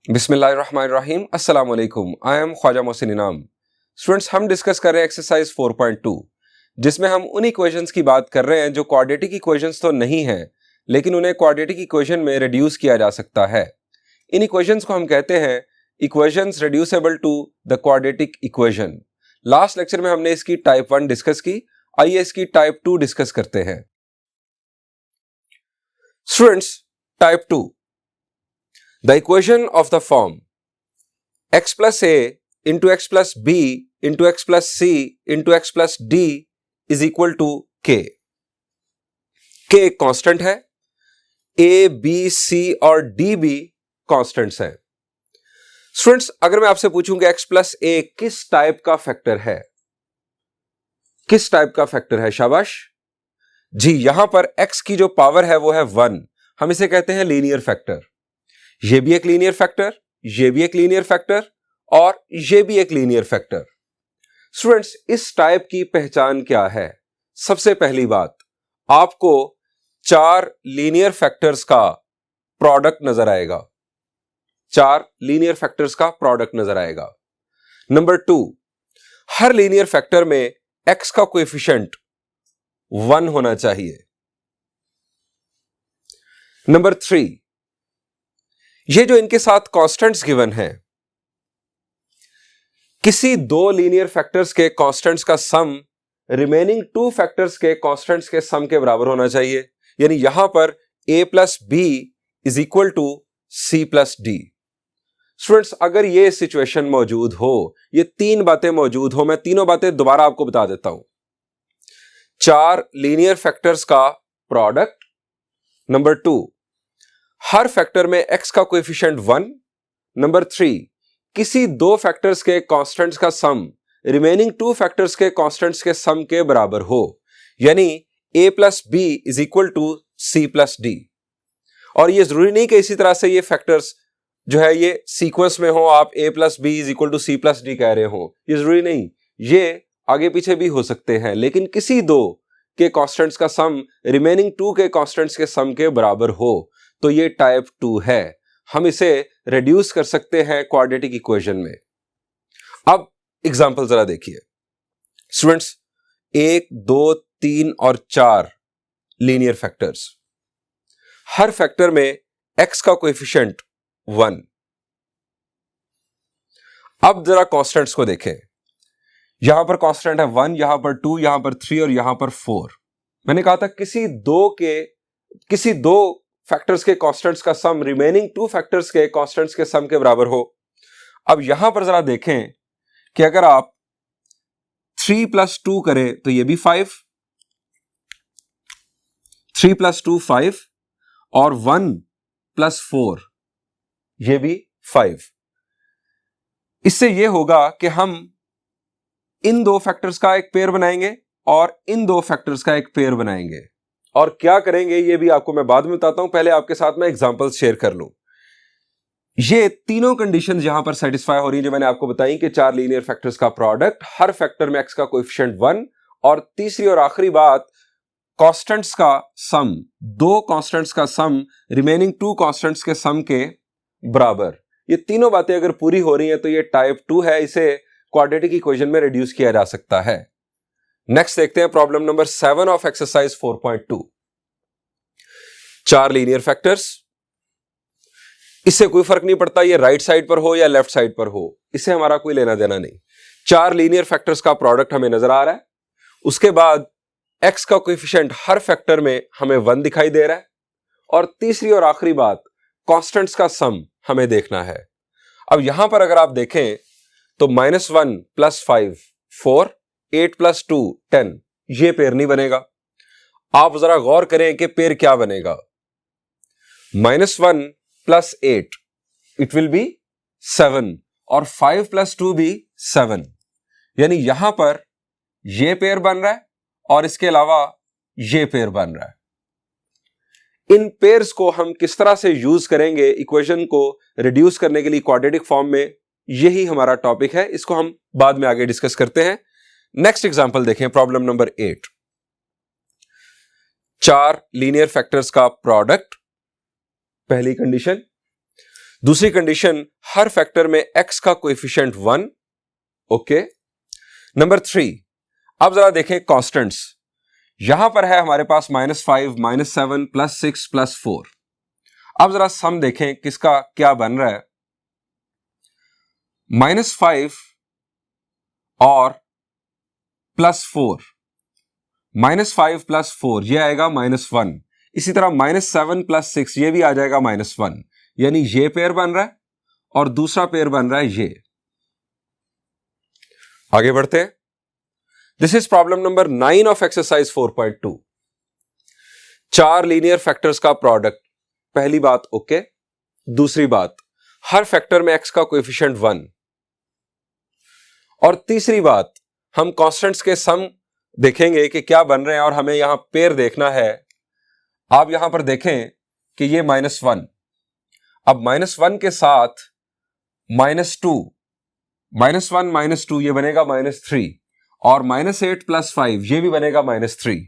बिस्मिल्लाहिर्रहमानिर्रहीम, अस्सलाम वालेकुम। आई एम ख्वाजा मोहसिन इनाम। स्टूडेंट्स, हम डिस्कस कर रहे हैं एक्सरसाइज 4.2, जिसमें हम उन इक्वेशंस की बात कर रहे हैं जो क्वाड्रेटिक इक्वेशंस तो नहीं हैं, लेकिन उन्हें क्वाड्रेटिक इक्वेशन में रिड्यूस किया जा सकता है। इन इक्वेशंस को हम कहते हैं equations reducible to the quadratic equation. Last lecture में हमने इसकी टाइप 1 डिस्कस की, आइए इसकी टाइप 2 डिस्कस करते हैं। Students, type 2, the equation of the form x plus a into x plus b into x plus c into x plus d is equal to k। k एक constant है, a, b, c और d भी constants हैं। Students, अगर मैं आपसे पूछूं कि x plus a किस टाइप का फैक्टर है, किस टाइप का फैक्टर है, शाबाश जी। यहां पर x की जो पावर है वो है 1, हम इसे कहते हैं लीनियर फैक्टर। ये भी एक लीनियर फैक्टर, ये भी एक लीनियर फैक्टर और ये भी एक लीनियर फैक्टर। स्टूडेंट्स, इस टाइप की पहचान क्या है? सबसे पहली बात, आपको 4 लीनियर फैक्टर्स का प्रोडक्ट नजर आएगा, 4 लीनियर फैक्टर्स का प्रोडक्ट नजर आएगा। नंबर 2, हर लीनियर फैक्टर में x का कोएफिशिएंट 1 होना चाहिए। नंबर 3, ये जो इनके साथ कांस्टेंट्स गिवन हैं, किसी 2 लीनियर फैक्टर्स के कांस्टेंट्स का सम रिमेनिंग 2 फैक्टर्स के कांस्टेंट्स के सम के बराबर होना चाहिए। यानी यहां पर a plus B is equal to C plus D. Students, अगर ये सिचुएशन मौजूद हो, ये 3 बातें मौजूद हो, मैं तीनों बातें दोबारा आपको बता देता हूं। 4 लीनियर फैक्टर्स का प्रोडक्ट। नंबर 2, हर फैक्टर में x का कोएफिशिएंट 1। नंबर 3, किसी 2 फैक्टर्स के कांस्टेंट्स का सम रिमेनिंग 2 फैक्टर्स के कांस्टेंट्स के सम के बराबर हो, यानी a plus B is equal to C plus D. और ये जरूरी नहीं कि इसी तरह से ये फैक्टर्स जो है ये सीक्वेंस में हो, आप a plus B is equal to C plus D कह रहे हो, ये जरूरी नहीं, ये आगे पीछे भी हो सकते हैं। लेकिन किसी 2 के कांस्टेंट्स का सम रिमेनिंग 2 के कांस्टेंट्स के सम के बराबर हो तो ये टाइप 2 है। हम इसे रिड्यूस कर सकते हैं क्वाड्रेटिक इक्वेशन में। अब एग्जांपल जरा देखिए। स्टूडेंट्स, 1, 2, 3 और 4 लीनियर फैक्टर्स, हर फैक्टर में x का कोएफिशिएंट 1। अब जरा कांस्टेंट्स को देखें। यहां पर कांस्टेंट है 1, यहां पर 2, यहां पर 3 और यहां पर 4। मैंने कहा था किसी 2 फैक्टर्स के कांस्टेंट्स का सम रिमेनिंग 2 फैक्टर्स के कांस्टेंट्स के सम के बराबर हो। अब यहां पर जरा देखें कि अगर आप 3 प्लस 2 करें तो ये भी 5, 3 प्लस 2 5 और 1 प्लस 4 ये भी 5। इससे ये होगा कि हम इन 2 फैक्टर्स का एक पेयर बनाएंगे और इन 2 फैक्टर्स का एक पेयर बनाएंगे। और क्या करेंगे ये भी आपको मैं बाद में बताता हूं, पहले आपके साथ मैं एग्जांपल्स शेयर कर लूं। ये तीनों कंडीशंस यहां पर सेटिस्फाई हो रही है जो मैंने आपको बताई कि 4 लीनियर फैक्टर्स का प्रोडक्ट, हर फैक्टर में x का कोएफिशिएंट 1 और तीसरी और आखिरी बात, कांस्टेंट्स का सम, 2 कांस्टेंट्स का सम रिमेनिंग 2 कांस्टेंट्स के सम के बराबर। ये तीनों बातें अगर पूरी हो रही हैं तो ये टाइप 2 है, इसे क्वाड्रेटिक इक्वेशन में रिड्यूस किया जा सकता है। नेक्स्ट देखते हैं problem number 7 of exercise 4.2। 4 linear factors, इससे कोई फर्क नहीं पड़ता ये राइट साइड पर हो या लेफ्ट साइड पर हो, इससे हमारा कोई लेना देना नहीं। 4 लीनियर फैक्टर्स का प्रोडक्ट हमें नजर आ रहा है। उसके बाद x का कोएफिशिएंट हर फैक्टर में हमें 1 दिखाई दे रहा है और तीसरी और आखिरी बात, कांस्टेंट्स का सम हमें देखना है। अब यहां पर अगर आप देखें तो -1 प्लस 5 4, 8 प्लस 2 10, ये पेयर नहीं बनेगा। आप जरा गौर करें कि पेयर क्या बनेगा। -1 प्लस 8 इट विल बी 7 और 5 प्लस 2 भी 7, यानी यहां पर ये पेयर बन रहा है और इसके अलावा ये पेयर बन रहा है। इन पेयर्स को हम किस तरह से यूज करेंगे इक्वेशन को रिड्यूस करने के लिए क्वाड्रेटिक फॉर्म में, यही हमारा टॉपिक है, इसको हम बाद में आगे डिस्कस करते हैं। नेक्स्ट एग्जांपल देखें, प्रॉब्लम नंबर 8। 4 लीनियर फैक्टर्स का प्रोडक्ट, पहली कंडीशन, दूसरी कंडीशन, हर फैक्टर में x का कोएफिशिएंट 1। ओके। नंबर 3, अब जरा देखें कॉन्स्टेंट्स। यहां पर है हमारे पास -5, -7, +6, +4। अब जरा सम देखें किसका क्या बन रहा है। -5 और +4, -5 + 4 ये आएगा -1। इसी तरह -7 + 6 ये भी आ जाएगा -1, यानी ये पेयर बन रहा है और दूसरा पेयर बन रहा है ये। आगे बढ़ते हैं। This is problem number 9 of exercise 4.2। 4 linear factors का प्रोडक्ट। पहली बात ओके। दूसरी बात, हर फैक्टर में x का कोएफिशिएंट 1। और तीसरी बात, हम कांस्टेंट्स के सम देखेंगे कि क्या बन रहे हैं और हमें यहां पेयर देखना है। आप यहां पर देखें कि ये -1, अब -1 के साथ -2, -1 -2 ये बनेगा -3 और -8 + 5 ये भी बनेगा -3।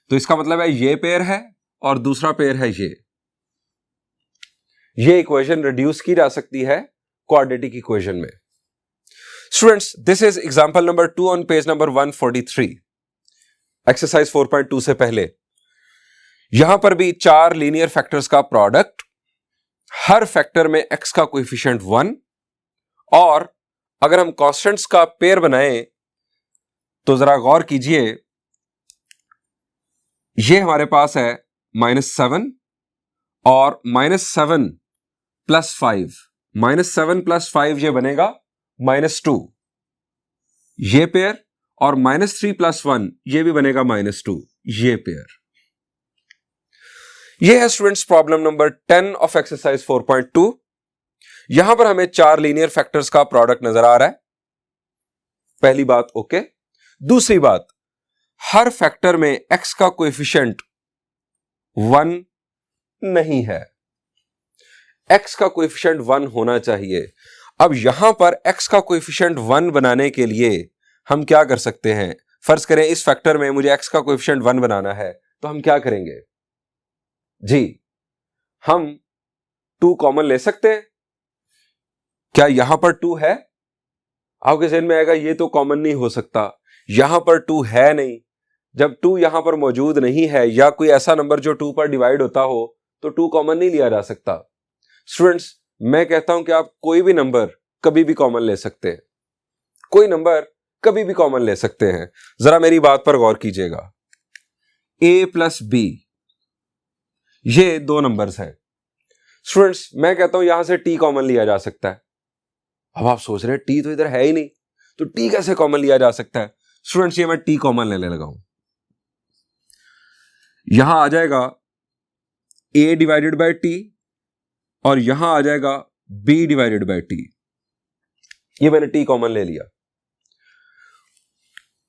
तो इसका मतलब है ये पेयर है और दूसरा पेयर है ये इक्वेशन रिड्यूस की जा सकती है क्वाड्रेटिक इक्वेशन में। Students, this is example number 2 on page number 143। Exercise 4.2 से पहले यहां पर भी 4 लीनियर फैक्टर्स का प्रोडक्ट, हर फैक्टर में x का कोएफिशिएंट 1 और अगर हम कांस्टेंट्स का पेयर बनाएं तो जरा गौर कीजिए, ये हमारे पास है -7 और -7 + 5, -7 + 5 ये बनेगा -2 ये पेयर और -3 + 1 ये भी बनेगा -2 ये पेयर। ये है students problem number 10 of exercise 4.2। यहां पर हमें 4 लीनियर फैक्टर्स का प्रोडक्ट नजर आ रहा है। पहली बात ओके। दूसरी बात, हर फैक्टर में x का कोएफिशिएंट 1 नहीं है। x का कोएफिशिएंट 1 होना चाहिए। अब यहां पर x का कोएफिशिएंट 1 बनाने के लिए हम क्या कर सकते हैं। फर्ज करें इस फैक्टर में मुझे x का कोएफिशिएंट 1 बनाना है, तो हम क्या करेंगे जी, हम 2 कॉमन ले सकते हैं। क्या यहां पर 2 है? आपके ज़हन में आएगा ये तो कॉमन नहीं हो सकता, यहां पर 2 है नहीं। जब 2 यहां पर मौजूद नहीं है या कोई ऐसा नंबर जो 2 पर डिवाइड होता हो तो 2 कॉमन नहीं लिया जा सकता। स्टूडेंट्स, मैं कहता हूं कि आप कोई भी नंबर कभी भी कॉमन ले सकते हैं, कोई नंबर कभी भी कॉमन ले सकते हैं। जरा मेरी बात पर गौर कीजिएगा। a + b ये 2 नंबर्स हैं। स्टूडेंट्स, मैं कहता हूं यहां से t कॉमन लिया जा सकता है। अब आप सोच रहे हैं t तो इधर है ही नहीं, तो t कैसे कॉमन लिया जा सकता है। स्टूडेंट्स, ये मैं t कॉमन लेने लगा हूं। यहां आ जाएगा a / t और यहां आ जाएगा b / t। ये मैंने t कॉमन ले लिया।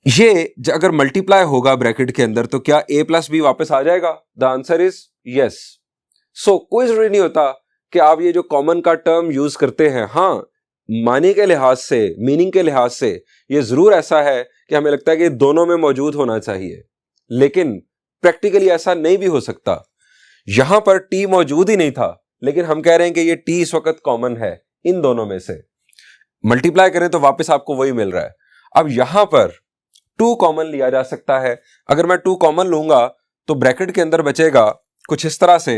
ये अगर मल्टीप्लाई होगा ब्रैकेट के अंदर तो क्या a + b वापस आ जाएगा? The answer is yes. So कोई जरूरी नहीं होता कि आप ये जो कॉमन का टर्म यूज करते हैं, हाँ माने के लिहाज से, मीनिंग के लिहाज से ये जरूर ऐसा है कि हमें लगता है कि दोनों में मौजूद होना चाहिए, लेकिन प्रैक्टिकली ऐसा नहीं भी हो सकता। यहां पर t मौजूद ही नहीं था, लेकिन हम कह रहे हैं कि ये t इस वक्त कॉमन है इन दोनों में से। मल्टीप्लाई करें तो वापस आपको वही मिल रहा है। अब यहां पर 2 कॉमन लिया जा सकता है। अगर मैं 2 कॉमन लूंगा तो ब्रैकेट के अंदर बचेगा कुछ इस तरह से।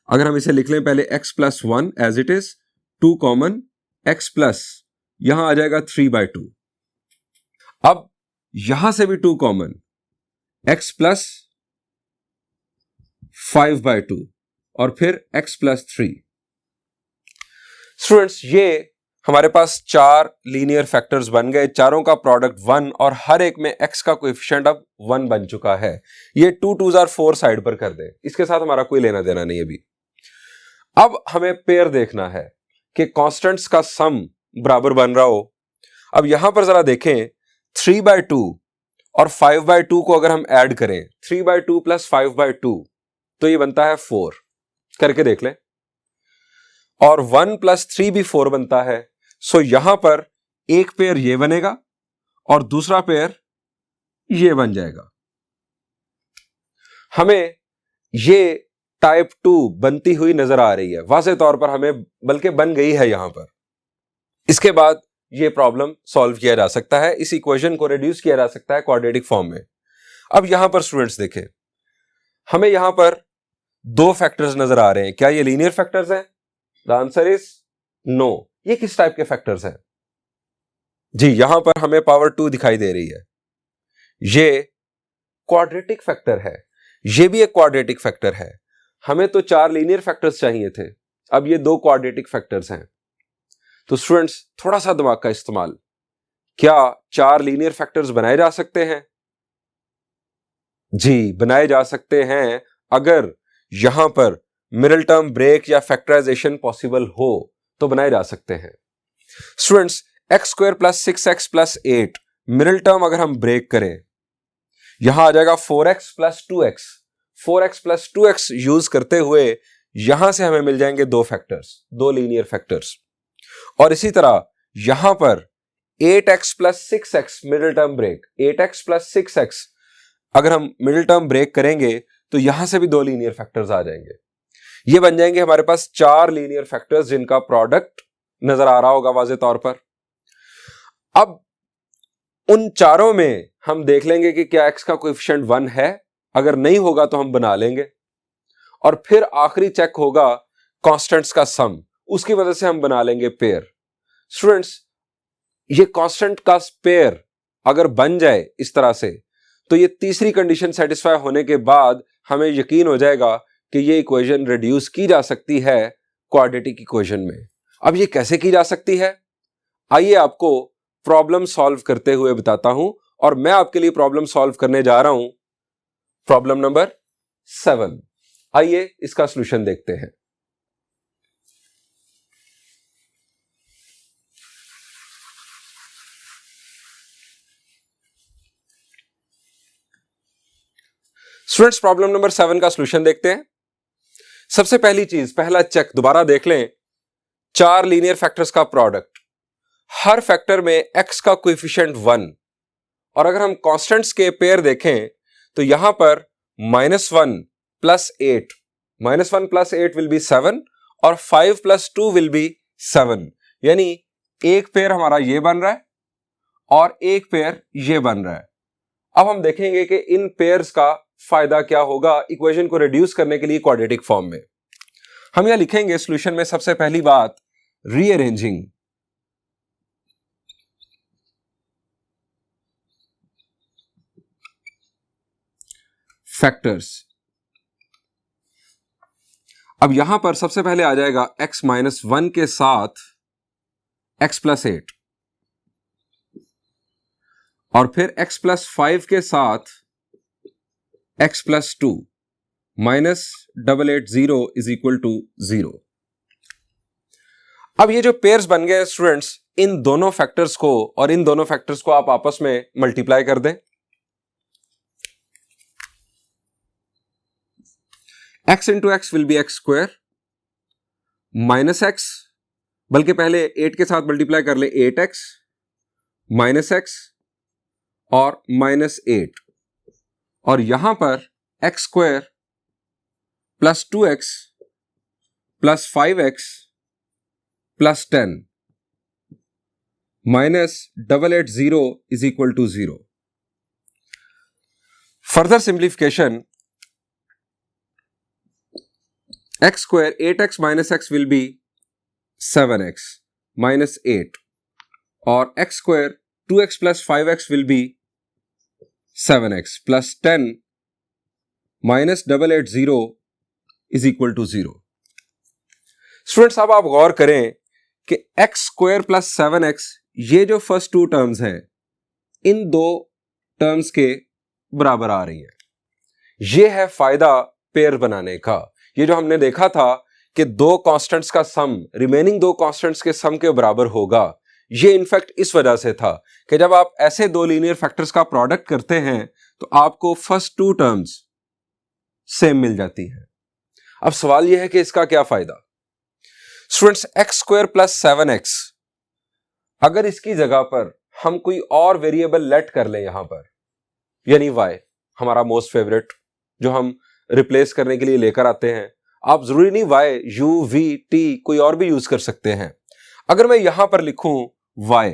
अगर हम इसे लिख लें पहले x + 1 as it is, 2 common, x plus यहां आ जाएगा 3/2। अब यहां से भी 2 कॉमन, x + 5/2 और फिर x + 3। स्टूडेंट्स, ये हमारे पास 4 लीनियर फैक्टर्स बन गए, चारों का प्रोडक्ट 1 और हर एक में x का कोएफिशिएंट अब 1 बन चुका है। ये 2 2s are 4 साइड पर कर दे, इसके साथ हमारा कोई लेना देना नहीं अभी। अब हमें पेयर देखना है कि कांस्टेंट्स का सम बराबर बन रहा हो। अब यहां पर जरा देखें, 3/2 और 5/2 को अगर हम ऐड करें, 3/2 + 5/2 तो ये बनता है 4। करके देख लें। और 1 + 3 भी 4 बनता है। सो यहां पर एक पेयर ये बनेगा और दूसरा पेयर ये बन जाएगा। हमें ये टाइप 2 बनती हुई नजर आ रही है, वाज़े तौर पर हमें, बल्कि बन गई है यहां पर। इसके बाद यह प्रॉब्लम सॉल्व किया जा सकता है, इस इक्वेशन को रिड्यूस किया जा सकता है क्वाड्रेटिक फॉर्म में। अब यहां पर स्टूडेंट्स देखें, हमें यहां पर दो फैक्टर्स नजर आ रहे हैं। क्या ये लीनियर फैक्टर्स हैं? The answer is no. ये किस टाइप के फैक्टर्स हैं? जी, यहां पर हमें पावर 2 दिखाई दे रही है, ये क्वाड्रेटिक फैक्टर है, ये भी एक क्वाड्रेटिक फैक्टर है। हमें तो 4 लीनियर फैक्टर्स चाहिए थे, अब ये 2 क्वाड्रेटिक फैक्टर्स हैं। तो स्टूडेंट्स थोड़ा सा दिमाग का इस्तेमाल, क्या 4 लीनियर फैक्टर्स बनाए जा सकते हैं? जी, बनाए जा सकते हैं, अगर यहां पर मिडिल टर्म ब्रेक या फैक्टराइजेशन पॉसिबल हो तो बनाए जा सकते हैं। Students, x square plus 6x plus 8 middle term अगर हम ब्रेक करें, यहां आ जाएगा 4x plus 2x। 4x plus 2x use करते हुए यहां से हमें मिल जाएंगे 2 फैक्टर्स, 2 लीनियर फैक्टर्स। और इसी तरह यहां पर 8x plus 6x middle term break, 8x plus 6x अगर हम मिडिल टर्म ब्रेक करेंगे तो यहां से भी 2 लीनियर फैक्टर्स आ जाएंगे। ये बन जाएंगे हमारे पास 4 लीनियर फैक्टर्स जिनका प्रोडक्ट नजर आ रहा होगा वाज़े तौर पर। अब उन चारों में हम देख लेंगे कि क्या x का कोएफिशिएंट 1 है, अगर नहीं होगा तो हम बना लेंगे। और फिर आखिरी चेक होगा कांस्टेंट्स का सम, उसकी वजह से हम बना लेंगे पेयर। स्टूडेंट्स, ये कांस्टेंट का पेयर अगर बन जाए इस तरह से, तो ये तीसरी कंडीशन सेटिस्फाई होने के बाद हमें यकीन हो जाएगा कि ये इक्वेशन रिड्यूस की जा सकती है क्वाड्रेटिक इक्वेशन में। अब ये कैसे की जा सकती है, आइए आपको प्रॉब्लम सॉल्व करते हुए बताता हूं। और मैं आपके लिए प्रॉब्लम सॉल्व करने जा रहा हूं प्रॉब्लम नंबर 7। आइए इसका सॉल्यूशन देखते हैं। स्टूडेंट्स, प्रॉब्लम नंबर 7 का सॉल्यूशन देखते हैं। सबसे पहली चीज, पहला चेक दोबारा देख लें, 4 लीनियर फैक्टर्स का प्रोडक्ट, हर फैक्टर में x का कोएफिशिएंट 1, और अगर हम कांस्टेंट्स के पेयर देखें तो यहां पर -1 प्लस 8, -1 प्लस 8 विल बी 7 और 5 प्लस 2 विल बी 7, यानी एक पेयर हमारा ये बन रहा है और एक पेयर ये बन रहा है। अब हम देखेंगे कि इन पेयर्स का फायदा क्या होगा इक्वेशन को रिड्यूस करने के लिए क्वाड्रेटिक फॉर्म में। हम यहां लिखेंगे सॉल्यूशन में सबसे पहली बात, रीअरेंजिंग फैक्टर्स। अब यहां पर सबसे पहले आ जाएगा x माइनस 1 के साथ x प्लस 8, और फिर x प्लस 5 के साथ x plus 2 minus 880 is equal to 0। अब ये जो पेयर्स बन गए स्टूडेंट्स, इन दोनों फैक्टर्स को और इन दोनों फैक्टर्स को आप आपस में मल्टीप्लाई कर दें। x into x will B x square minus x, बल्कि पहले 8 के साथ मल्टीप्लाई कर ले, 8x माइनस एक्स और माइनस 8, और यहां पर x square plus 2x plus 5x plus 10 minus 880 is equal to 0। Further simplification, x square 8x minus x will be 7x minus 8, और x square 2x plus 5x will be 7x plus 10 minus 880 is equal to 0। Students, अब आप गौर करें कि x square plus 7x, ये जो first 2 terms हैं, इन 2 terms के बराबर आ रही है। ये है फायदा पेयर बनाने का। ये जो हमने देखा था कि 2 कांस्टेंट्स का सम रिमेनिंग 2 कांस्टेंट्स के सम के बराबर होगा, ये इनफैक्ट इस वजह से था कि जब आप ऐसे 2 लीनियर फैक्टर्स का प्रोडक्ट करते हैं तो आपको फर्स्ट 2 टर्म्स सेम मिल जाती है। अब सवाल यह है कि इसका क्या फायदा। Students, x square plus 7x, अगर इसकी जगह पर हम कोई और वेरिएबल लेट कर लें यहां पर, यानी y, हमारा मोस्ट फेवरेट, जो हम रिप्लेस करने के लिए लेकर आते हैं। आप जरूरी नहीं y, u, v, t कोई और भी यूज कर सकते हैं। अगर मैं यहां पर लिखूं y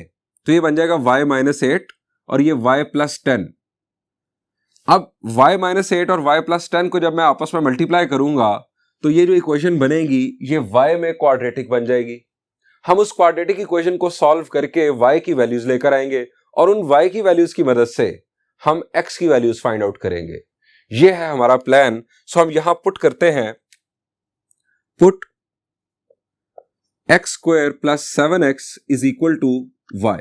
तो ये बन जाएगा y माइनस 8 और ये y प्लस 10। अब y माइनस 8 और y प्लस 10 को जब मैं आपस में मल्टीप्लाई करूंगा तो ये जो इक्वेशन बनेगी ये y में क्वाड्रेटिक बन जाएगी। हम उस क्वाड्रेटिक इक्वेशन को सॉल्व करके y की वैल्यूज लेकर आएंगे और उन y की वैल्यूज की मदद से हम x की वैल्यूज फाइंड आउट करेंगे। ये है हमारा प्लान। सो हम यहां पुट करते हैं, put x square plus 7x is equal to y।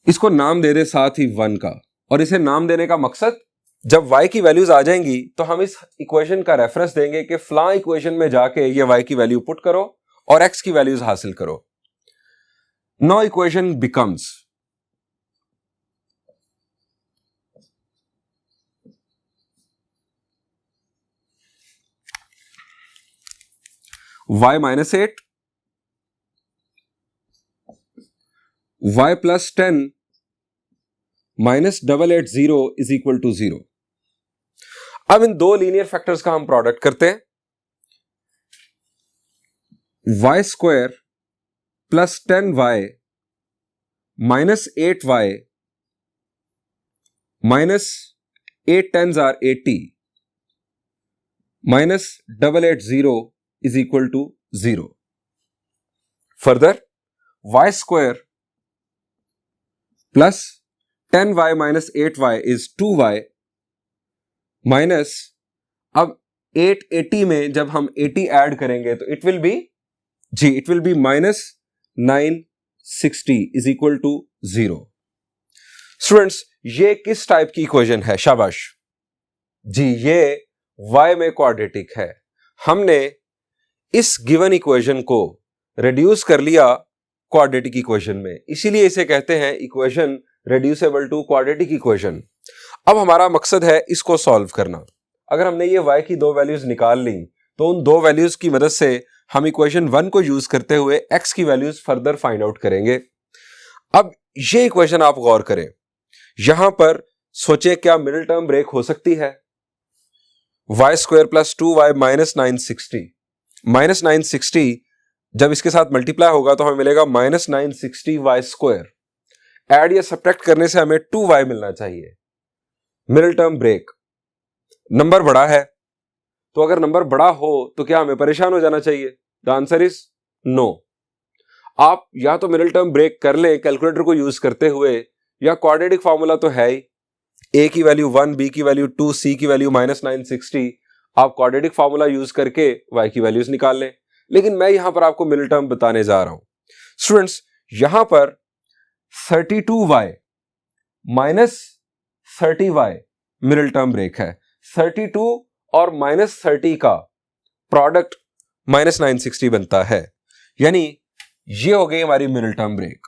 इसको नाम दे दे साथ ही 1 का, और इसे नाम देने का मकसद जब y की वैल्यूज आ जाएंगी तो हम इस इक्वेशन का रेफरेंस देंगे कि फलां इक्वेशन में जाके ये y की वैल्यू पुट करो और x की वैल्यूज हासिल करो। Now equation becomes y minus 8 y plus 10 minus 880 is equal to 0। अब इन दो लीनियर फैक्टर्स का हम प्रोडक्ट करते हैं। y square plus 10y minus 8y minus 8 10s are 80 minus 880 is equal to 0. Further, y square plus 10y minus 8y is 2y minus, अब 880 में जब हम 80 ऐड करेंगे तो it will be minus 960 is equal to 0। Students, ये किस type की equation है? शाबाश जी, ये y में क्वाड्रेटिक है। हमने इस गिवन इक्वेशन को रिड्यूस कर लिया क्वाड्रेटिक इक्वेशन में, इसीलिए इसे कहते हैं equation reducible to quadratic equation. अब हमारा मकसद है इसको सॉल्व करना। अगर हमने ये y की दो वैल्यूज निकाल ली तो उन दो वैल्यूज की मदद से हम इक्वेशन 1 को यूज करते हुए x की वैल्यूज फर्दर फाइंड आउट करेंगे। अब ये इक्वेशन आप गौर करें, यहां पर सोचे क्या मिडिल टर्म ब्रेक हो सकती है? y square plus 2y minus 960 जब इसके साथ मल्टीप्लाई होगा तो हमें मिलेगा माइनस 960 y स्क्वायर। ऐड या सब्ट्रैक्ट करने से हमें 2y मिलना चाहिए। मिडिल टर्म ब्रेक, नंबर बड़ा है, तो अगर नंबर बड़ा हो तो क्या हमें परेशान हो जाना चाहिए? The answer is no. आप या तो मिडिल टर्म ब्रेक कर लें कैलकुलेटर को यूज करते हुए, या क्वाड्रेटिक फार्मूला तो है ही, a की वैल्यू 1, b की वैल्यू 2, c की वैल्यू माइनस 960, आप क्वाड्रेटिक फार्मूला यूज करके y की वैल्यूज निकाल लें। लेकिन मैं यहां पर आपको मिडिल टर्म बताने जा रहा हूं। स्टूडेंट्स, यहां पर 32y minus 30y middle term break है। 32 और माइनस 30 का प्रोडक्ट माइनस 960 बनता है, यानी ये हो गई हमारी middle term break.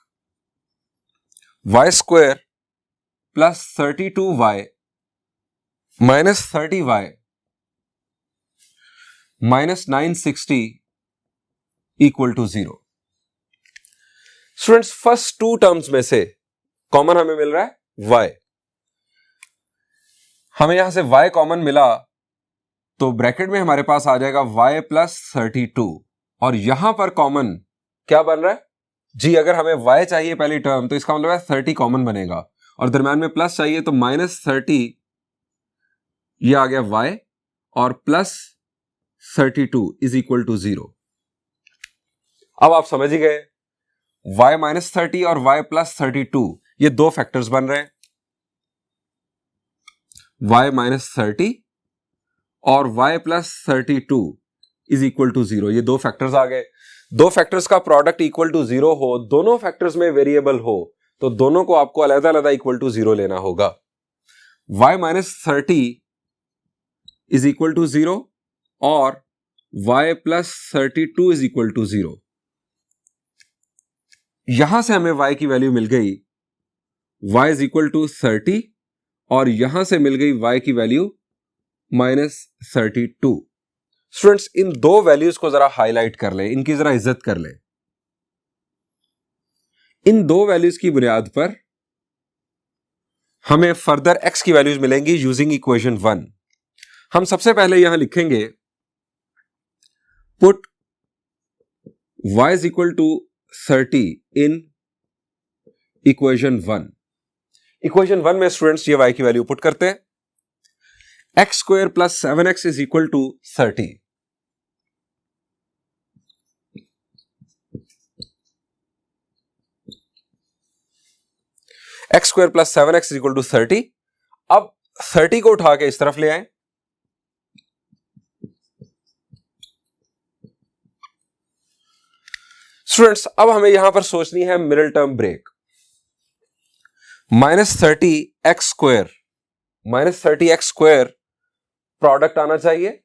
y square plus 32y minus 30y minus 960 equal to 0। Students, first two terms में से कॉमन हमें मिल रहा है y। हमें यहां से y कॉमन मिला तो ब्रैकेट में हमारे पास आ जाएगा y प्लस 32, और यहां पर कॉमन क्या बन रहा है जी? अगर हमें y चाहिए पहली टर्म तो इसका मतलब है 30 कॉमन बनेगा, और दरम्यान में प्लस चाहिए तो माइनस 30, ये आ गया y, और प्लस 32 इज इक्वल टू 0। अब आप समझ ही गए, y माइनस 30 और y प्लस 32 ये दो फैक्टर्स बन रहे हैं। y माइनस 30 और y plus 32 is equal to 0, ये दो फैक्टर्स आ गए। दो फैक्टर्स का प्रोडक्ट इक्वल टू 0 हो, दोनों फैक्टर्स में वेरिएबल हो, तो दोनों को आपको अलग अलग इक्वल टू 0 लेना होगा। y minus 30 is equal to 0 और y plus 32 is equal to 0। यहां से हमें y की वैल्यू मिल गई, y इज इक्वल टू 30, और यहां से मिल गई y की वैल्यू माइनस 32। स्टूडेंट्स, इन दो वैल्यूज को जरा हाईलाइट कर लें, इनकी जरा इज्जत कर लें। इन दो वैल्यूज की बुनियाद पर हमें फर्दर x की वैल्यूज मिलेंगी यूजिंग इक्वेशन 1। हम सबसे पहले यहां लिखेंगे put y is equal to 30 in equation 1। Equation 1 में स्टूडेंट्स ये y की वैल्यू पुट करते हैं। x square plus 7x is equal to 30। x square plus 7x is equal to 30। अब 30 को उठा के इस तरफ ले आए। स्टूडेंट्स अब हमें यहां पर सोचनी है middle term break. -30x square product आना चाहिए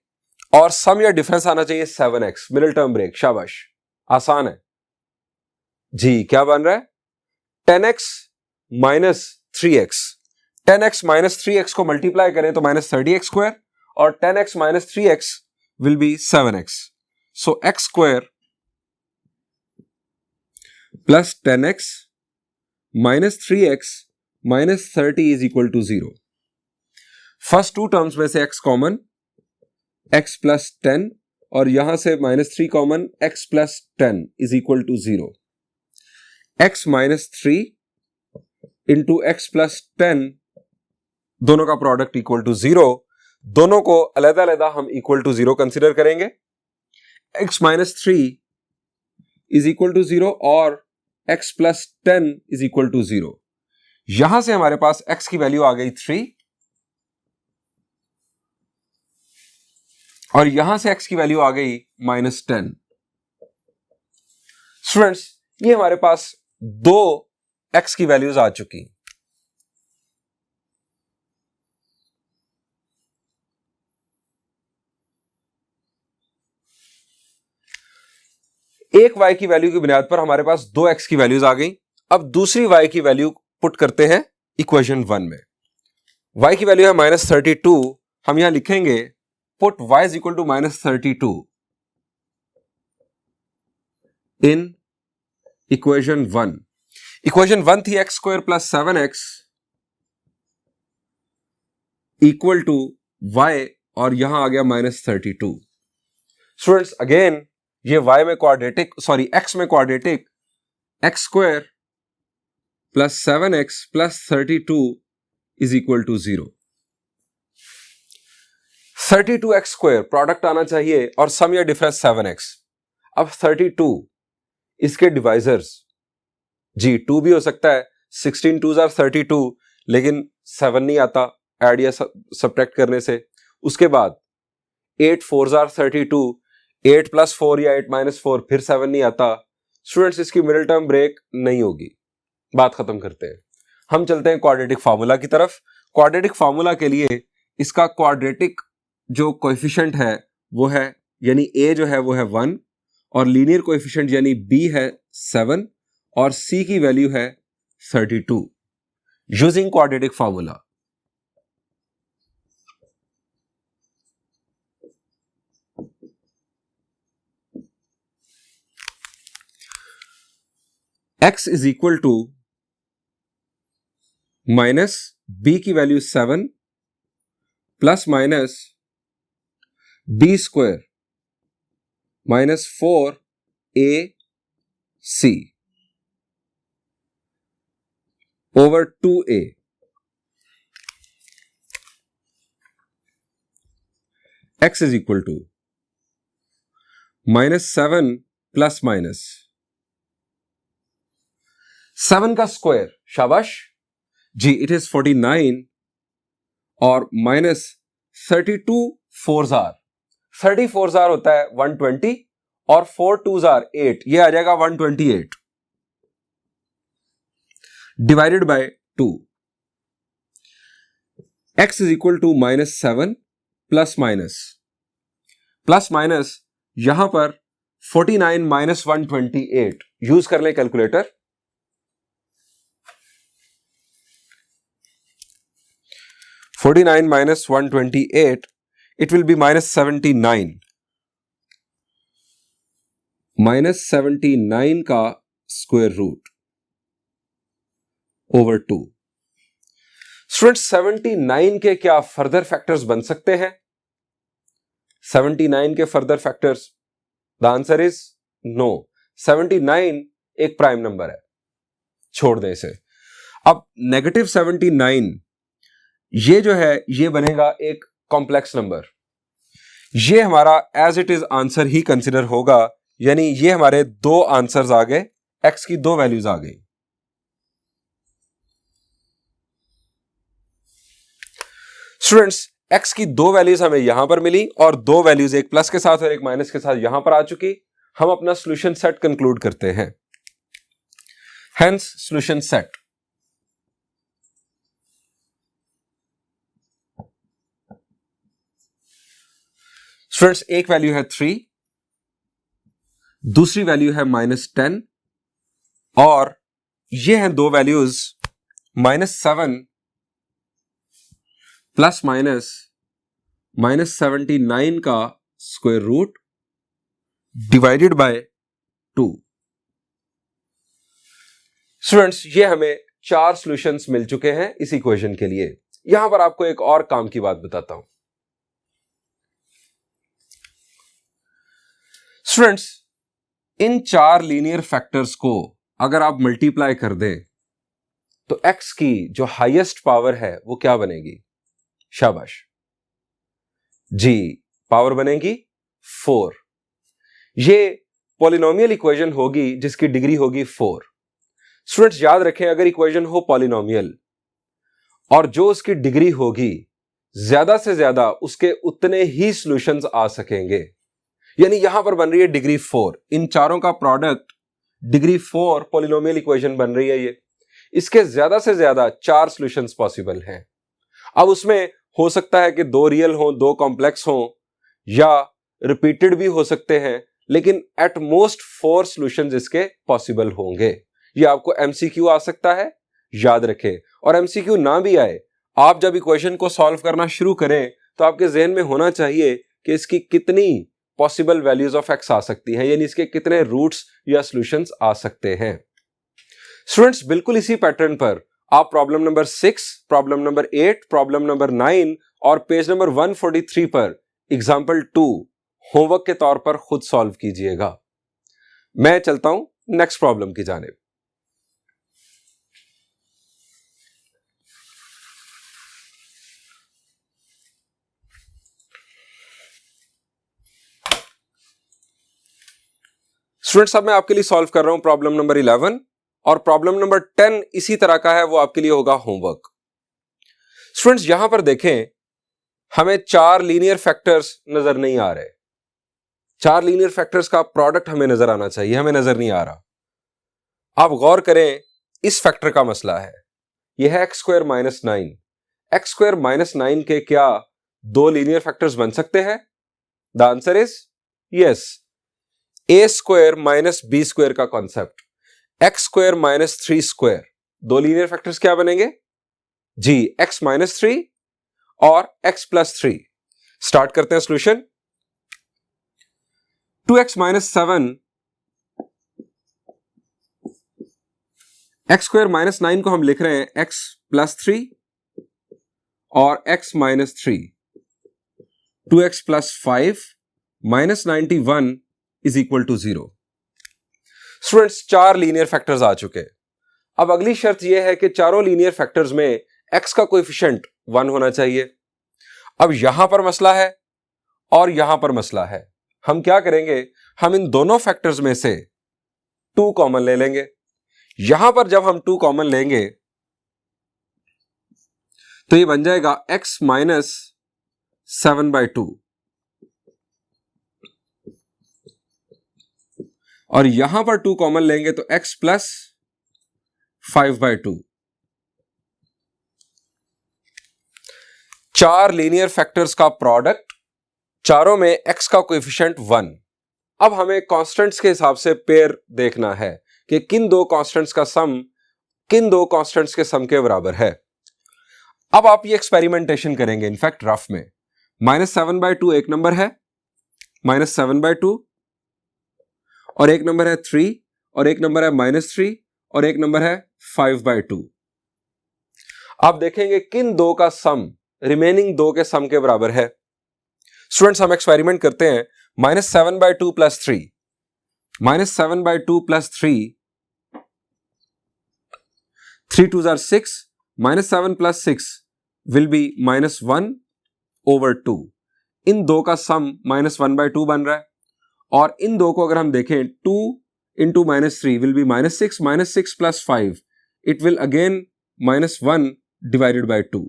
और सम या डिफरेंस आना चाहिए 7x। मिडिल टर्म ब्रेक, शाबाश, आसान है जी। क्या बन रहा है? 10x minus 3x। 10x minus 3x को मल्टीप्लाई करें तो -30x स्क्वायर और 10x minus 3x will be 7x। So x square plus 10x minus 3x minus 30 is equal to 0। First two terms में से x कॉमन, x प्लस 10 और यहां से -3 common, x plus 10 is equal to 0। x minus 3 into x plus 10 दोनों का product equal to 0। दोनों को अलग अलग हम इक्वल टू 0 कंसिडर करेंगे। x minus 3 is equal to 0 और x plus 10 is equal to 0। यहां से हमारे पास x की वैल्यू आ गई 3 और यहां से x की वैल्यू आ गई -10। स्टूडेंट्स ये हमारे पास दो x की वैल्यूज आ चुकी। एक y की वैल्यू की बुनियाद पर हमारे पास दो x की वैल्यूज आ गई। अब दूसरी y की वैल्यू पुट करते हैं इक्वेशन 1 में। y की वैल्यू है -32। हम यहां लिखेंगे put y is equal to -32 in equation 1। Equation 1 थी x square plus 7x equal to y और यहां आ गया -32। स्टूडेंट्स अगेन ये y में क्वाड्रेटिक, सॉरी x में quadratic, x square plus 7x plus 32 is equal to 0। 32x square product आना चाहिए और सम या डिफरेंस 7x। अब 32 इसके डिवाइजर्स जी 2 भी हो सकता है। 16 2s आर 32 लेकिन 7 नहीं आता ऐड या सब्ट्रैक्ट करने से। उसके बाद 8 4s आर 32, 8 प्लस 4 या 8 माइनस 4 फिर 7 नहीं आता। स्टूडेंट्स इसकी मिडिल टर्म ब्रेक नहीं होगी। बात खत्म करते हैं। हम चलते हैं क्वाड्रेटिक फार्मूला की तरफ। क्वाड्रेटिक फार्मूला के लिए इसका क्वाड्रेटिक जो कोएफिशिएंट है वो है, यानी a जो है वो है 1 और लीनियर कोएफिशिएंट यानी b है 7 और c की वैल्यू है 32 using quadratic formula. x is equal to minus b की value 7 plus minus b square minus 4ac over 2a। x is equal to -7 plus minus 7 का स्क्वायर, शाबाश जी, इट इज 49 और minus 32 4s are, 30 4s are होता है 120 और 4 2s are 8, ये आ जाएगा 128 divided by 2। x is equal to -7 plus minus यहां पर 49 माइनस 128 यूज कर ले calculator. 49 minus 128, it will be -79। -79 का स्क्वायर रूट ओवर 2। स्टूडेंट्स 79 के क्या फर्दर फैक्टर्स बन सकते हैं? 79 के further factors, the answer is no. 79 एक प्राइम नंबर है, छोड़ दें इसे। अब नेगेटिव 79 ये जो है ये बनेगा एक कॉम्प्लेक्स नंबर। ये हमारा एज इट इज आंसर ही कंसिडर होगा, यानी ये हमारे दो आंसर्स आ गए, एक्स की दो वैल्यूज आ गई। स्टूडेंट्स एक्स की दो वैल्यूज हमें यहां पर मिली और दो वैल्यूज एक प्लस के साथ और एक माइनस के साथ यहां पर आ चुकी। हम अपना सॉल्यूशन सेट कंक्लूड करते हैं। Hence solution set. स्टूडेंट्स एक वैल्यू है 3, दूसरी वैल्यू है -10 और ये हैं दो वैल्यूज -7 प्लस -79 का square root divided by 2। Students ये हमें चार सॉल्यूशंस मिल चुके हैं इस इक्वेशन के लिए। यहां पर आपको एक और काम की बात बताता हूं। स्टूडेंट्स इन चार लीनियर फैक्टर्स को अगर आप मल्टीप्लाई कर दें तो x की जो हाईएस्ट पावर है वो क्या बनेगी? शाबाश जी, पावर बनेगी 4। ये पॉलिनोमियल इक्वेशन होगी जिसकी डिग्री होगी 4। स्टूडेंट्स याद रखें, अगर इक्वेशन हो पॉलिनोमियल और जो उसकी डिग्री होगी ज्यादा से ज्यादा उसके उतने ही सॉल्यूशंस आ सकेंगे। यानी यहां पर बन रही है डिग्री 4, इन चारों का प्रोडक्ट डिग्री 4 पॉलिनोमियल इक्वेशन बन रही है ये। इसके ज्यादा से ज्यादा 4 सॉल्यूशंस पॉसिबल हैं। अब उसमें हो सकता है कि 2 रियल हो, 2 कॉम्प्लेक्स हो या रिपीटेड भी हो सकते हैं, लेकिन एट मोस्ट 4 सॉल्यूशंस इसके पॉसिबल होंगे। ये आपको एमसीक्यू आ सकता है, याद रखें। और एमसीक्यू ना भी आए, आप जब इक्वेशन को सॉल्व करना शुरू करें तो आपके जहन में होना चाहिए कि इसकी कितनी पॉसिबल वैल्यूज ऑफ एक्स आ सकती हैं, यानी इसके कितने रूट्स या सॉल्यूशंस आ सकते हैं। स्टूडेंट्स बिल्कुल इसी पैटर्न पर आप problem number 6, problem number 8, problem number 9 और पेज नंबर 143 पर एग्जाम्पल 2 होमवर्क के तौर पर खुद सॉल्व कीजिएगा। मैं चलता हूं नेक्स्ट प्रॉब्लम की जानिब। स्टूडेंट्स अब मैं आपके लिए सॉल्व कर रहा हूं प्रॉब्लम नंबर 11 और प्रॉब्लम नंबर 10 इसी तरह का है, वो आपके लिए होगा होमवर्क। स्टूडेंट्स यहां पर देखें, हमें 4 लीनियर फैक्टर्स नजर नहीं आ रहे। 4 लीनियर फैक्टर्स का प्रोडक्ट हमें नजर आना चाहिए, हमें नजर नहीं आ रहा। आप गौर करें, इस फैक्टर का मसला है, यह है x² - 9। x² - 9 के क्या 2 लीनियर फैक्टर्स बन सकते हैं? The answer is yes. a² - b² का कॉन्सेप्ट, x² - 3² 2 लीनियर फैक्टर्स क्या बनेंगे? जी, x - 3 और x + 3। स्टार्ट करते हैं सॉल्यूशन। 2x - 7, x² - 9 को हम लिख रहे हैं x + 3 और x - 3। 2x + 5 - 91 = 0। Students 4 linear factors आ चुके। अब अगली शर्त यह है कि चारों लीनियर फैक्टर्स में x का कोएफिशिएंट 1 होना चाहिए। अब यहां पर मसला है और यहां पर मसला है। हम क्या करेंगे, हम इन दोनों फैक्टर्स में से 2 कॉमन ले लेंगे। यहां पर जब हम 2 कॉमन लेंगे तो ये बन जाएगा x - 7/2 और यहां पर 2 कॉमन लेंगे तो x + 5/2। 4 लीनियर फैक्टर्स का प्रोडक्ट, चारों में x का कोएफिशिएंट 1। अब हमें कांस्टेंट्स के हिसाब से पेयर देखना है कि किन दो कांस्टेंट्स का सम किन दो कांस्टेंट्स के सम के बराबर है। अब आप ये एक्सपेरिमेंटेशन करेंगे इनफैक्ट रफ में। -7/2 एक नंबर है, -7/2 और एक नंबर है 3 और एक नंबर है -3 और एक नंबर है 5/2। आप देखेंगे किन दो का सम रिमेनिंग दो के सम के बराबर है। स्टूडेंट्स हम एक्सपेरिमेंट करते हैं। -7/2 + 3, -7/2 + 3, 3 2s are 6, -7 + 6 will be -1/2। इन दो का सम -1/2 बन रहा है, और इन दो को अगर हम देखें 2 × -3 will be -6, -6 + 5 it will again -1/2।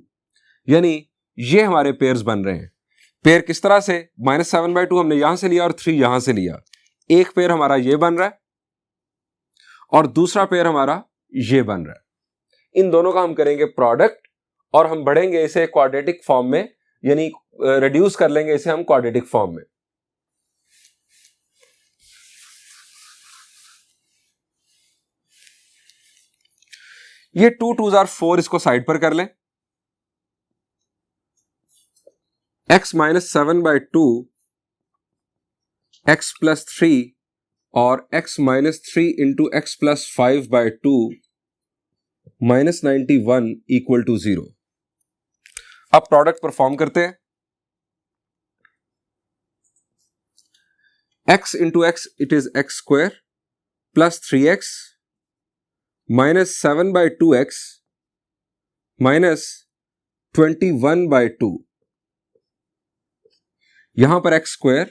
यानी ये हमारे पेयर्स बन रहे हैं। पेयर किस तरह से, -7/2 हमने यहां से लिया और 3 यहां से लिया। एक पेयर हमारा ये बन रहा है और दूसरा पेयर हमारा ये बन रहा है। इन दोनों का हम करेंगे प्रोडक्ट और हम बढ़ेंगे इसे क्वाड्रेटिक फॉर्म में, यानी रिड्यूस कर लेंगे इसे हम क्वाड्रेटिक फॉर्म में। ये 2 2s are 4, इसको साइड पर कर लें। x -7/2 x + 3 और x -3 × x + 5/2 -91 = 0। अब प्रोडक्ट परफॉर्म करते हैं। x × x it is x² + 3x -7/2x -21/2। यहां पर x²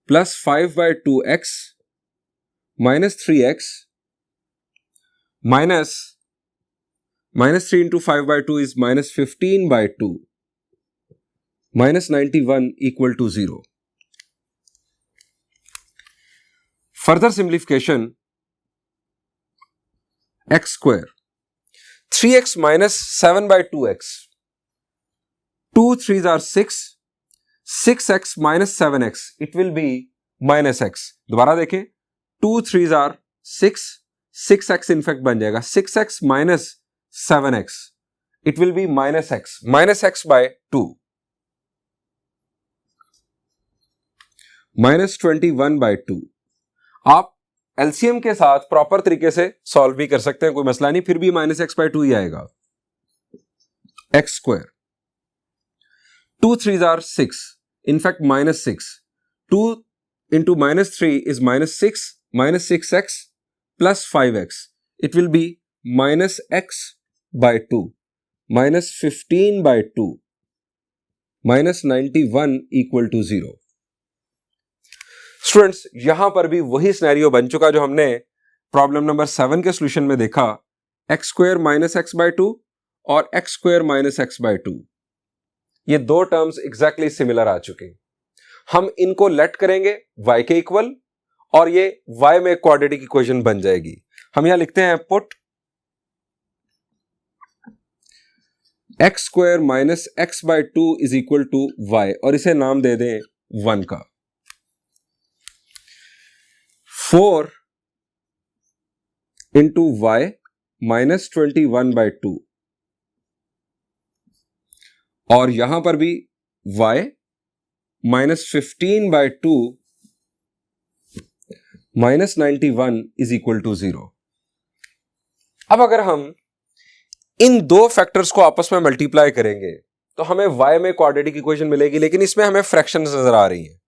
+ 5/2x -3x -3 × 5/2 is -15/2 -91 = 0। Further simplification, x², 3x -7/2x, 2 3s are 6, 6x -7x it will be -x। दोबारा देखें, 2 3s are 6, 6x इनफैक्ट बन जाएगा 6x -7x it will be -x, -x/2 -21/2। आप LCM के साथ proper तरीके से सॉल्व भी कर सकते हैं, कोई मसला नहीं, फिर भी -x/2 ही आएगा। x², 2 3s are 6, in fact -6, 2 × -3 is -6, -6x + 5x it will be -x/2 -15/2 -91 = 0। Students यहां पर भी वही सिनेरियो बन चुका जो हमने प्रॉब्लम नंबर 7 के सॉल्यूशन में देखा, x² - x/2 और x² - x/2। ये दो टर्म्स एग्जैक्टली सिमिलर आ चुके हैं। हम इनको लेट करेंगे y के इक्वल और ये y में क्वाड्रेटिक इक्वेशन बन जाएगी। हम यहां लिखते हैं पुट x² - x/2 = y और इसे नाम दे दें 1 का। 4 × y -21/2 और यहां पर भी y -15/2 -91 = 0। अब अगर हम इन दो फैक्टर्स को आपस में मल्टीप्लाई करेंगे तो हमें y में क्वाड्रेटिक इक्वेशन मिलेगी, लेकिन इसमें हमें फ्रैक्शंस नजर आ रही हैं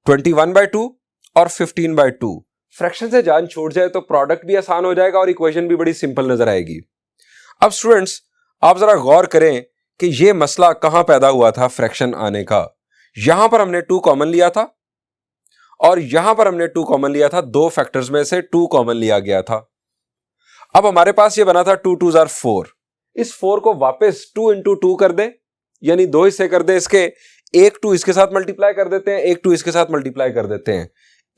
21/2 और 15/2। फ्रैक्शन से जान छूट जाए तो प्रोडक्ट भी आसान हो जाएगा और इक्वेशन भी बड़ी सिंपल नजर आएगी। अब स्टूडेंट्स आप जरा गौर करें कि यह मसला कहां पैदा हुआ था फ्रैक्शन आने का। यहां पर हमने 2 कॉमन लिया था और यहां पर हमने 2 कॉमन लिया था, दो फैक्टर्स में से 2 कॉमन लिया गया था। अब हमारे पास ये बना था 2 2s are 4। इस 4 को वापस 2 × 2 कर दें, यानी दो हिस्से कर दें इसके, एक 2 इसके साथ मल्टीप्लाई कर देते हैं, एक 2 इसके साथ मल्टीप्लाई कर देते हैं।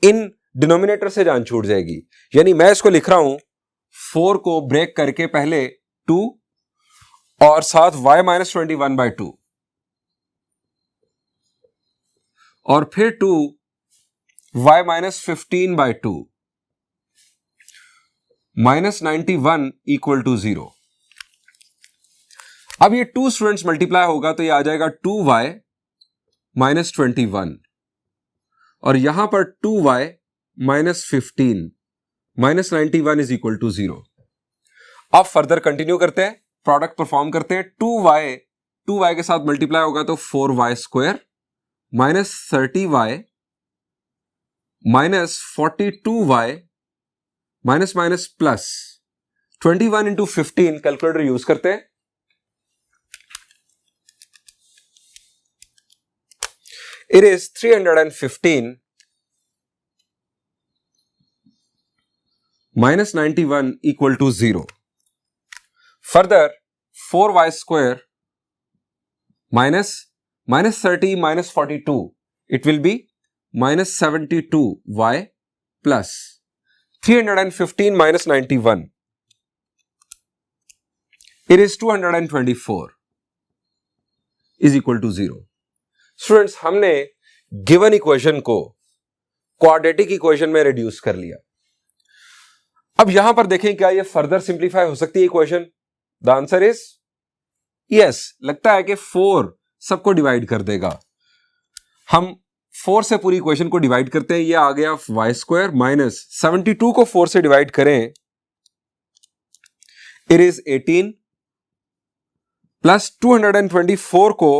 इन डिनोमिनेटर से जान छूट जाएगी, यानी मैं इसको लिख रहा हूं 4 को ब्रेक करके पहले 2 और साथ y -21/2 और फिर 2 y -15/2 -91 = 0। अब ये 2 स्टूडेंट्स मल्टीप्लाई होगा तो ये आ जाएगा 2y -21 और यहां पर 2y -15 -91 = 0। अब फर्दर कंटिन्यू करते हैं। प्रोडक्ट परफॉर्म करते हैं। 2y के साथ मल्टीप्लाई होगा तो 4y square minus 30y minus 42y minus minus plus 21 into 15 calculator use करते हैं। It is 315 minus 91 equal to 0. Further, 4y square minus 30 minus 42. It will be minus 72y plus 315 minus 91. It is 224 is equal to 0. Students, हमने given equation को quadratic equation में reduce कर लिया। अब यहां पर देखें क्या ये फर्दर सिंप्लीफाई हो सकती है equation? The answer is yes. लगता है कि 4 सबको डिवाइड कर देगा। हम 4 से पूरी इक्वेशन को डिवाइड करते हैं। ये आ गया y स्क्वायर माइनस 72 को 4 से डिवाइड करें, इट इज 18 प्लस 224 को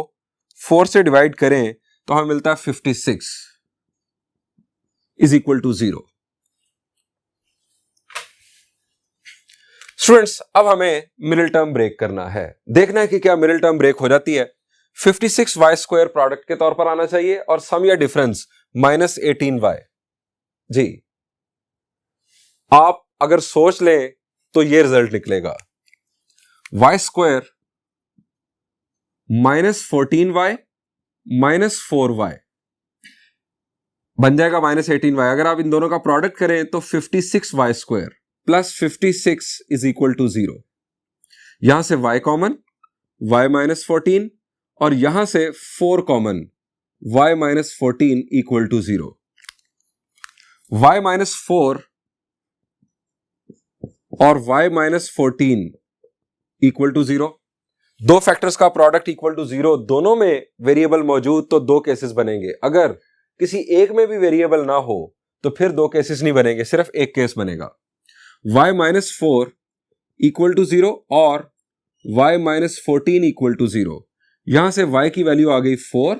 4 से डिवाइड करें तो हमें मिलता है 56 इज इक्वल टू 0। स्टूडेंट्स, अब हमें मिडिल टर्म ब्रेक करना है। देखना है कि क्या मिडिल टर्म ब्रेक हो जाती है। 56y स्क्वायर प्रोडक्ट के तौर पर आना चाहिए और सम या डिफरेंस माइनस 18y। जी, आप अगर सोच लें तो ये रिजल्ट निकलेगा y square minus 14y minus 4y बन जाएगा माइनस 18y। अगर आप इन दोनों का प्रोडक्ट करें तो 56y square plus 56 is equal to 0। यहां से y कॉमन, y माइनस 14, और यहां से 4 common, y minus 14 equal to 0। y minus 4 और y माइनस 14 इक्वल टू 0। दो फैक्टर्स का प्रोडक्ट इक्वल टू 0, दोनों में वेरिएबल मौजूद तो दो केसेस बनेंगे। अगर किसी एक में भी वेरिएबल ना हो तो फिर दो केसेस नहीं बनेंगे, सिर्फ एक केस बनेगा। y माइनस 4 इक्वल टू 0 और y माइनस 14 इक्वल टू 0। यहां से y की वैल्यू आ गई 4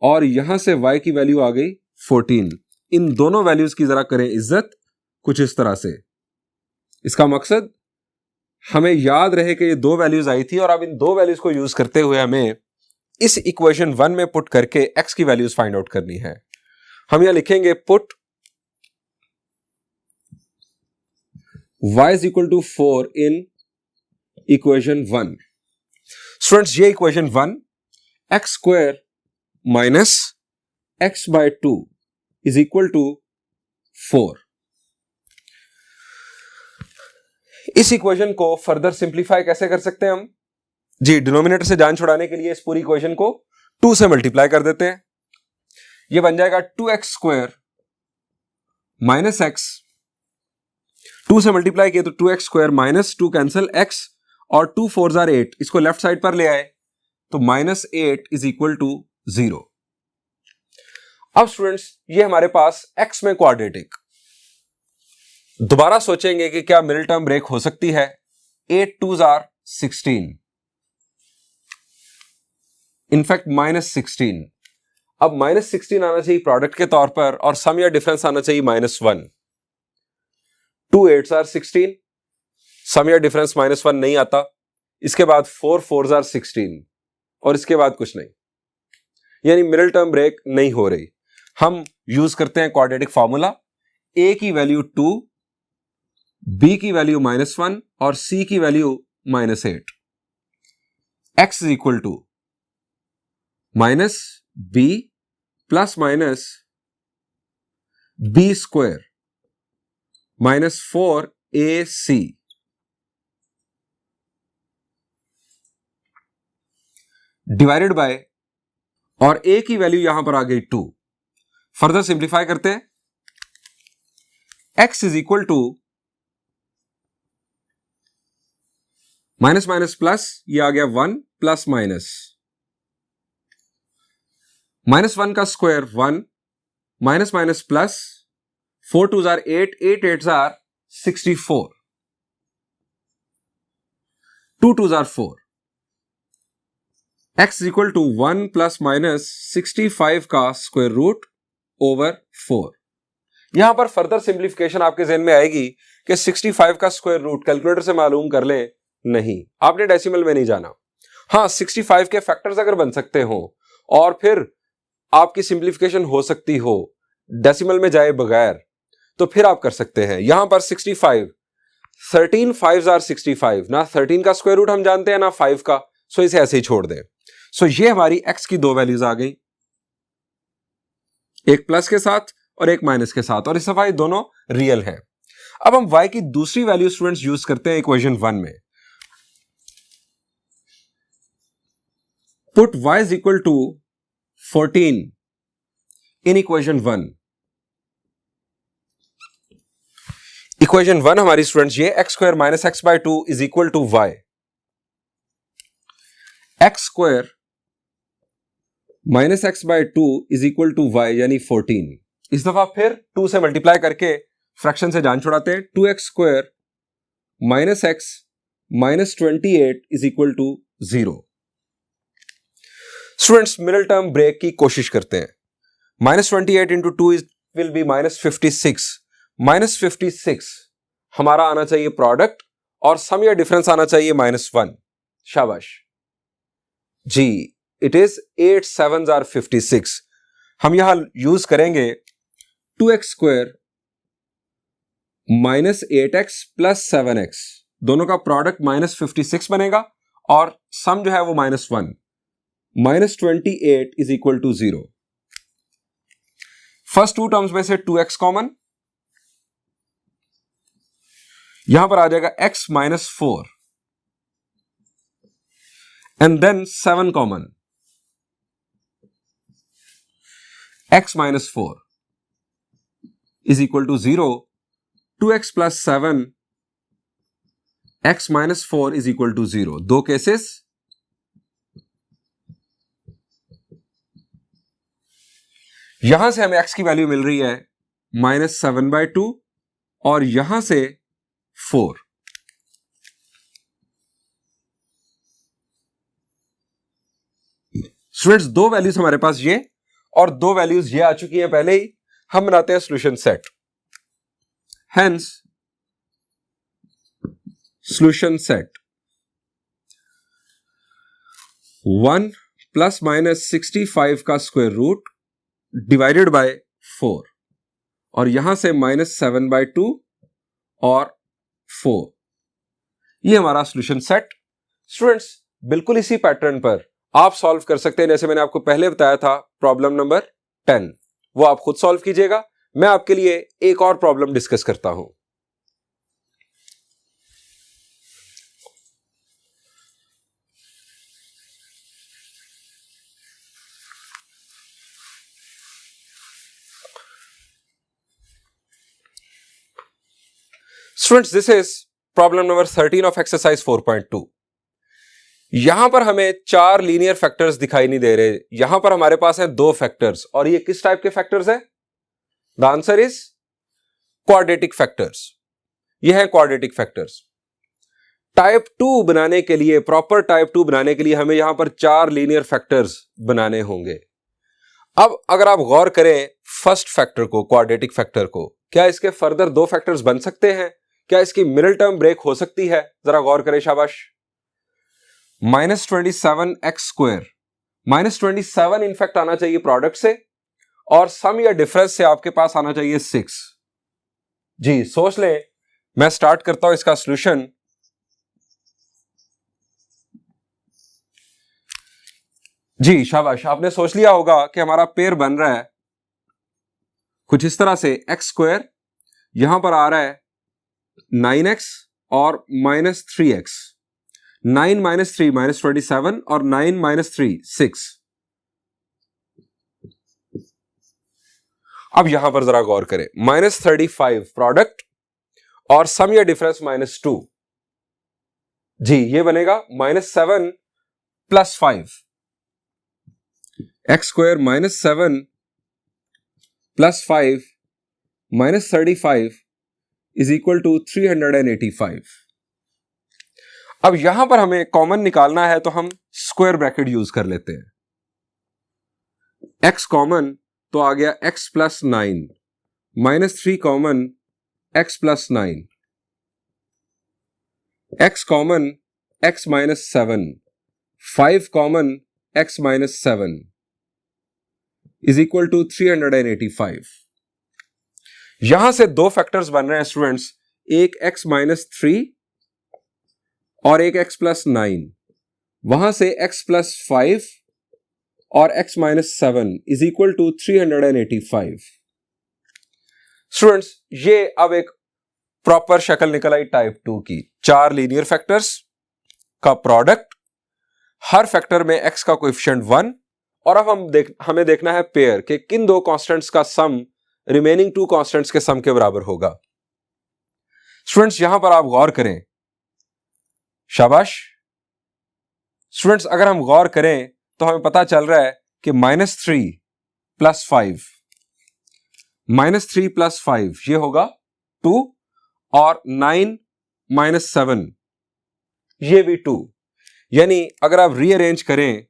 और यहां से y की वैल्यू आ गई 14। इन दोनों वैल्यूज की जरा करें इज्जत कुछ इस तरह से। इसका मकसद हमें याद रहे कि ये दो वैल्यूज आई थी और अब इन दो वैल्यूज को यूज करते हुए हमें इस इक्वेशन 1 में पुट करके x की वैल्यूज फाइंड आउट करनी है। हम यहां लिखेंगे put y is equal to 4 in equation 1। Students, ये equation 1 x square minus x by 2 is equal to 4। इस इक्वेशन को फर्दर सिंप्लीफाई कैसे कर सकते हैं हम? जी, डिनोमिनेटर से जान छुड़ाने के लिए इस पूरी इक्वेशन को 2 से मल्टीप्लाई कर देते हैं। यह बन जाएगा 2x स्क्वायर माइनस x। 2 से मल्टीप्लाई किया तो 2x square minus 2 cancel x और 2 4 जार 8, इसको लेफ्ट साइड पर ले आए तो माइनस 8 इज इक्वल टू 0। अब स्टूडेंट्स, ये हमारे पास x में क्वाड्रेटिक। दोबारा सोचेंगे कि क्या मिडिल टर्म ब्रेक हो सकती है। 8 2 आर 16, इनफैक्ट माइनस 16। अब माइनस 16 आना चाहिए प्रोडक्ट के तौर पर और सम या डिफरेंस आना चाहिए माइनस 1। 2 8 आर 16, सम या डिफरेंस माइनस 1 नहीं आता। इसके बाद 4 4 आर 16 और इसके बाद कुछ नहीं, यानी मिडिल टर्म ब्रेक नहीं हो रही। हम यूज करते हैं क्वाड्रेटिक फॉर्मूला। a की वैल्यू 2, b की वैल्यू माइनस 1 और c की value minus 8। x is equal to minus b plus minus b square minus 4ac divided by, और a की वैल्यू यहां पर आ गई 2। फर्दर सिंप्लीफाई करते हैं। x is equal to minus minus plus, ये आ गया 1 प्लस माइनस, माइनस 1 का square 1 minus minus plus 4 2 are 8, 8 8 are 64। 2 2s are 4. x is equal to 1 plus minus 65 का स्क्वायर रूट ओवर 4. यहां पर फर्दर सिंप्लीफिकेशन आपके जहन में आएगी कि 65 का स्क्वायर रूट कैलकुलेटर से मालूम कर लें. नहीं, आपने डेसिमल में नहीं जाना. हाँ, 65 के फैक्टर्स अगर बन सकते हो और फिर आपकी सिंप्लीफिकेशन हो सकती हो डेसिमल में जाए बगैर, तो फिर आप कर सकते हैं. यहां पर 65, 13 5s are 65. ना 13 का स्क्वायर रूट हम जानते हैं ना 5 का, सो इसे ऐसे ही छोड़ दें. सो ये हमारी x की दो वैल्यूज आ गई, एक प्लस के साथ और एक माइनस के साथ, और इस दफा ये दोनों रियल हैं. अब हम y की दूसरी वैल्यू स्टूडेंट्स यूज करते हैं इक्वेशन 1 में. Put y is equal to 14 in equation 1. Equation 1 हमारी स्टूडेंट्स ये x square minus x by 2 is equal to y. x square minus x by 2 is equal to y यानी 14. इस दफा फिर 2 से मल्टीप्लाई करके फ्रैक्शन से जान छुड़ाते हैं. 2x square minus x minus 28 is equal to 0. Students middle term break की कोशिश करते हैं. Minus 28 into 2 will be minus 56. Minus 56 हमारा आना चाहिए प्रोडक्ट और सम या डिफरेंस आना चाहिए -1. शाबाश जी, इट इज 8 7s are 56. हम यहां यूज करेंगे 2x square minus 8x plus 7x, दोनों का प्रोडक्ट माइनस 56 बनेगा और सम जो है वो -1. Minus 28 is equal to 0. First two terms में से 2x कॉमन, यहां पर आ जाएगा x minus 4 and then 7 common, x minus 4 is equal to 0. 2x plus 7 x minus 4 is equal to 0. दो केसेस. यहां से हमें x की वैल्यू मिल रही है -7/2 और यहां से 4. स्टूडेंट्स दो वैल्यूज हमारे पास ये और दो वैल्यूज ये आ चुकी हैं पहले ही. हम बनाते हैं solution set. Hence solution set 1 plus minus 65 का स्क्वायर रूट डिवाइडेड बाय 4 और यहां से -7/2 और 4. ये हमारा सॉल्यूशन सेट. स्टूडेंट्स बिल्कुल इसी पैटर्न पर आप सॉल्व कर सकते हैं जैसे मैंने आपको पहले बताया था. प्रॉब्लम नंबर 10 वो आप खुद सॉल्व कीजिएगा. मैं आपके लिए एक और प्रॉब्लम डिस्कस करता हूं. Students this is problem number 13 of exercise 4.2. यहां पर हमें 4 लीनियर फैक्टर्स दिखाई नहीं दे रहे. यहां पर हमारे पास हैं 2 फैक्टर्स और ये किस टाइप के फैक्टर्स हैं? The answer is quadratic factors. ये है क्वाड्रेटिक फैक्टर्स. टाइप 2 बनाने के लिए, प्रॉपर टाइप 2 बनाने के लिए हमें यहां पर 4 लीनियर फैक्टर्स बनाने होंगे. अब अगर आप गौर करें फर्स्ट फैक्टर को, क्वाड्रेटिक फैक्टर को, क्या इसके फर्दर 2 फैक्टर्स बन सकते हैं? क्या इसकी मिडिल टर्म ब्रेक हो सकती है? जरा गौर करें. शाबाश. -27x स्क्वायर, -27 इनफैक्ट आना चाहिए प्रोडक्ट से और सम या डिफरेंस से आपके पास आना चाहिए 6. जी सोच लें. मैं स्टार्ट करता हूं इसका सॉल्यूशन. जी शाबाश, आपने सोच लिया होगा कि हमारा पेयर बन रहा है कुछ इस तरह से. x स्क्वायर यहां पर आ रहा है 9x और -3x. 9 - 3 -27 और 9 - 3 6. अब यहां पर जरा गौर करें. -35 प्रोडक्ट और सम या डिफरेंस -2. जी ये बनेगा -7 + 5. x square -7 + 5 -35 is equal to 385. अब यहां पर हमें कॉमन निकालना है तो हम स्क्वायर ब्रैकेट यूज कर लेते हैं। x कॉमन तो आ गया x plus 9, -3 common x plus 9, x common x minus 7, 5 common x minus 7 is equal to 385। यहां से दो फैक्टर्स बन रहे हैं स्टूडेंट्स, एक x माइनस 3 और एक x प्लस 9, वहां से x प्लस 5 और x minus 7 is equal to 385। Students ये अब एक प्रॉपर शक्ल निकल आई टाइप 2 की। चार लीनियर फैक्टर्स का प्रोडक्ट, हर फैक्टर में x का कोएफिशिएंट 1, और अब हमें देखना है पेयर कि किन दो कांस्टेंट्स का सम रिमेनिंग टू कांस्टेंट्स के सम के बराबर होगा। स्टूडेंट्स यहां पर आप गौर करें, शाबाश स्टूडेंट्स, अगर हम गौर करें तो हमें पता चल रहा है कि -3 प्लस 5, -3 प्लस 5 ये होगा 2, और 9 माइनस 7 ये भी 2। यानी अगर आप रीअरेंज करें,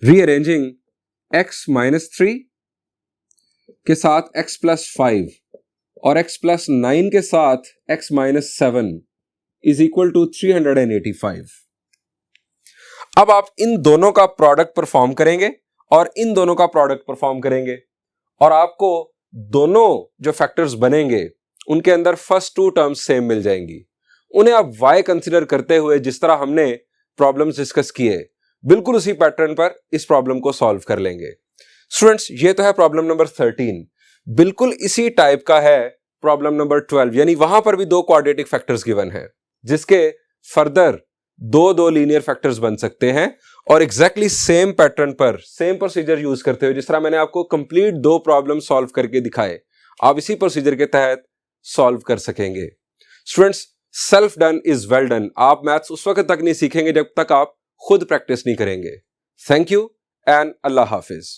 रीअरेंजिंग x माइनस 3 के साथ x प्लस 5 और x प्लस 9 के साथ x minus 7 is equal to 385। अब आप इन दोनों का प्रोडक्ट परफॉर्म करेंगे और इन दोनों का प्रोडक्ट परफॉर्म करेंगे, और आपको दोनों जो फैक्टर्स बनेंगे उनके अंदर फर्स्ट टू टर्म्स सेम मिल जाएंगी। उन्हें आप y कंसीडर करते हुए जिस तरह हमने प्रॉब्लम्स डिस्कस किए, बिल्कुल उसी पैटर्न पर इस प्रॉब्लम को सॉल्व कर लेंगे। स्टूडेंट्स ये तो है प्रॉब्लम नंबर 13। बिल्कुल इसी टाइप का है प्रॉब्लम नंबर 12, यानी वहां पर भी दो क्वाड्रेटिक फैक्टर्स गिवन है जिसके फर्दर दो लीनियर फैक्टर्स बन सकते हैं, और एग्जैक्टली सेम पैटर्न पर सेम प्रोसीजर यूज करते हुए जिस तरह मैंने आपको कंप्लीट दो प्रॉब्लम सॉल्व करके दिखाए, आप इसी प्रोसीजर के तहत सॉल्व कर सकेंगे। Students self done is well done. आप मैथ्स उस वक्त तक नहीं सीखेंगे जब तक आप खुद प्रैक्टिस नहीं करेंगे। Thank you and Allah Hafiz.